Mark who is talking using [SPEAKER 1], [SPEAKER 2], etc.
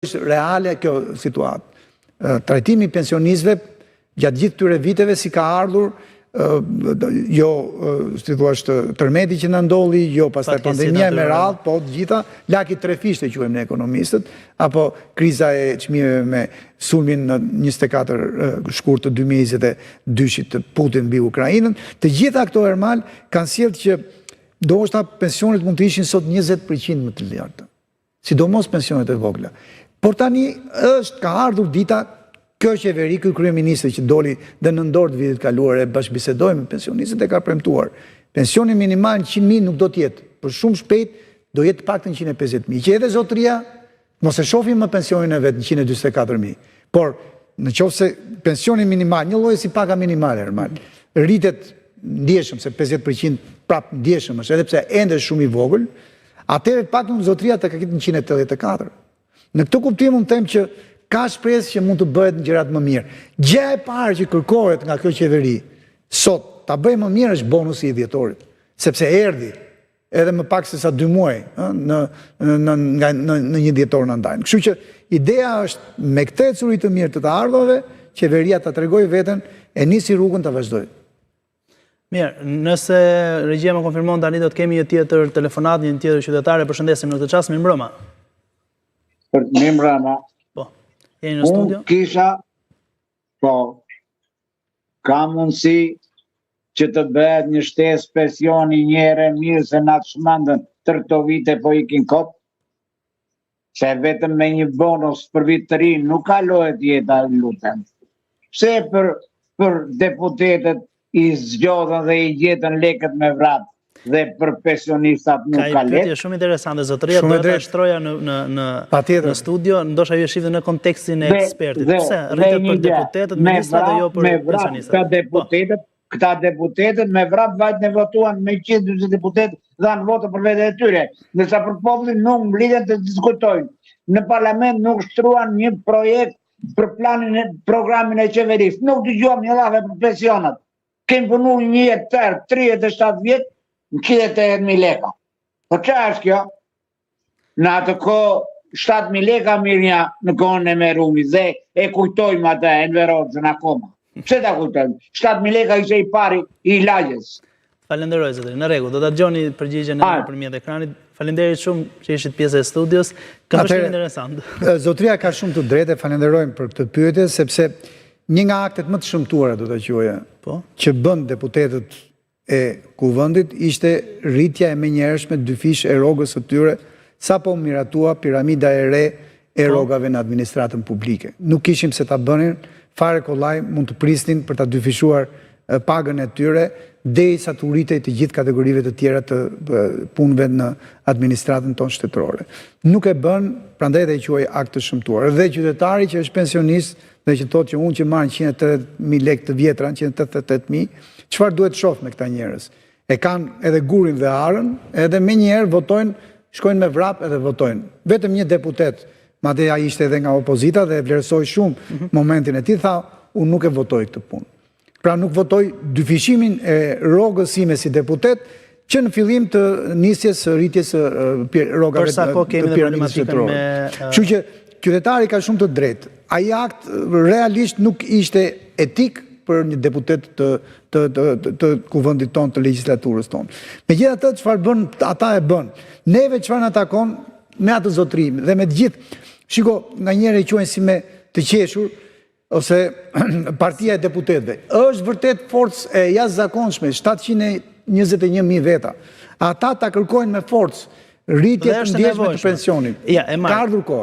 [SPEAKER 1] reale kjo situatë. Trajtimi i pensionistëve gjatë gjithë këtyre viteve si ka ardhur, jo si thua tërmeti që na ndolli, jo pastaj pandemia me radhë, po të gjitha laki trefishte quajmë ne ekonomistët, apo kriza e çmimeve me sulmin në 24 shkurt të 2022-shit të Putin mbi Ukrainën. Të gjitha këto Ermal kanë sjellë që ndoshta pensionet mund të ishin sot 20% më të larta. Sidomos pensionet e vogla. Por tani ka ardhur dita, kjo qeveri, ky kryeministri që doli dhe në ndor të vitit kaluar e bashkëbisedoi me pensionistët e ka premtuar. Pensioni minimal 100.000 nuk do të jetë, por shumë shpejt do jetë paktën 150.000. Që edhe zotëria mos e shohim më pensionin e vet në 144.000. Por nëse pensioni minimal, një lloj si paka minimale, Ermal, rritet ndjeshëm se 50% prap ndjeshëm është, edhe pse ende shumë i vogël, atëherë paktën zotëria të ka ketë 184. Në këtë kuptim unë them që ka shpresë që mund të bëhet në gjërat më mirë. Gjëja e parë që kërkohet nga kjo qeveri sot ta bëjë më mirë është bonusi i dhjetorit, sepse erdhi edhe më pak se sa 2 muaj në një dhjetor në ndajnë. Kështu që ideja është me këtë ecuri të mirë të ardhurave, qeveria ta tregojë veten e nisi rrugën ta vazhdojë.
[SPEAKER 2] Mirë, nëse regjia më konfirmon tani do të kemi një tjetër telefonat, një tjetër qytetar, e përshëndesim në këtë çast, mirëmbrëma.
[SPEAKER 3] Mirëmbrëma.
[SPEAKER 2] Po. Jeni në studio?
[SPEAKER 3] Unë kisha, po, ka mundësi që të bëhet një shtesë pensioni njëre mirë se na të shmandën tërë këto vite po ikin kot, se vetëm me një bonus për vit të rinë nuk kalohet jeta, lutem. Pse për deputetet i zgjodhën dhe i gjetën lekët me vrap dhe për pensionistat nuk ka lek?
[SPEAKER 2] Ka pyetje shumë interesante, zotëria, do ta shtroja në studio, ndoshta ju e shihni në kontekstin e ekspertit. Pse rritet për deputetët, ministrat dhe jo për pensionistat? Këta deputetët me vrap vajt ne votuan me 140 deputet dhanë votë për vete e tyre. Ndërsa për popullin nuk mblidhen të diskutojnë. Në parlament nuk shtruan një projekt për programin e qeverisë. Nuk dëgjuam një llafe për pensionat. Kemi punu një jetë tërë, 37 vjetë, në 180.000 leka. Po që është kjo? Në atë ko 7.000 leka mirënja në kohën e Merumi dhe e kujtojmë atë e Enverozën akoma. Pse ta kujtojmë? 7.000 leka ishe i pari i lagjes. Falenderoj, zotëri. Në rregull, do ta dëgjoni përgjigjen e nëpërmjet ekranit. Falenderit shumë që ishit pjesë e studios. Ka shumë interesant.
[SPEAKER 1] Zotëria ka shumë të drejtë, falenderojmë për këtë pyetje sepse një nga aktet më të shëmtuara do ta quaja, që bën deputetët e kuvendit ishte rritja e menjëhershme dyfish e rrogës së tyre sapo miratua piramida e re e rrogave në administratën publike. Nuk kishim se ta bënin, fare kollaj mund të prisnin për ta dyfishuar pagën e tyre derisa të urritej të gjithë kategorive të tjera të punëve në administratën tonë shtetërore. Nuk e bën, prandaj dhe i quaj akt të shëmtuar. Dhe qytetari që është pensionist dhe që thotë që unë që marr 180.000 lekë të vjetra, 188.000, çfarë duhet shoh me këta njerëz? E kanë edhe gurin dhe arën, edhe menjëherë votojnë, shkojnë me vrap edhe votojnë. Vetëm një deputet, madje ai ishte edhe nga opozita dhe e vlerësoi shumë momentin e tij, tha, unë nuk e votoj këtë punë. Pra nuk votoj dyfishimin e rrogës sime si deputet, që në fillim të nisjes së rritjes së rrogave të piramidës shtetërore. Kështu që qytetari ka shumë të drejtë. Ai akt realisht nuk ishte etik për një deputet të kuvendit tonë, të legjislaturës tonë. Megjithatë, çfarë bën ata e bën. Neve çfarë na takon me atë zotërim dhe me të gjithë. Shiko, nganjëherë i quajnë si me të qeshur ose partia e deputetëve. Është vërtet forcë e jashtëzakonshme, 721.000 veta. Ata ta kërkojnë me forcë rritje të ndjeshme të pensionit. Ka ardhur kohë.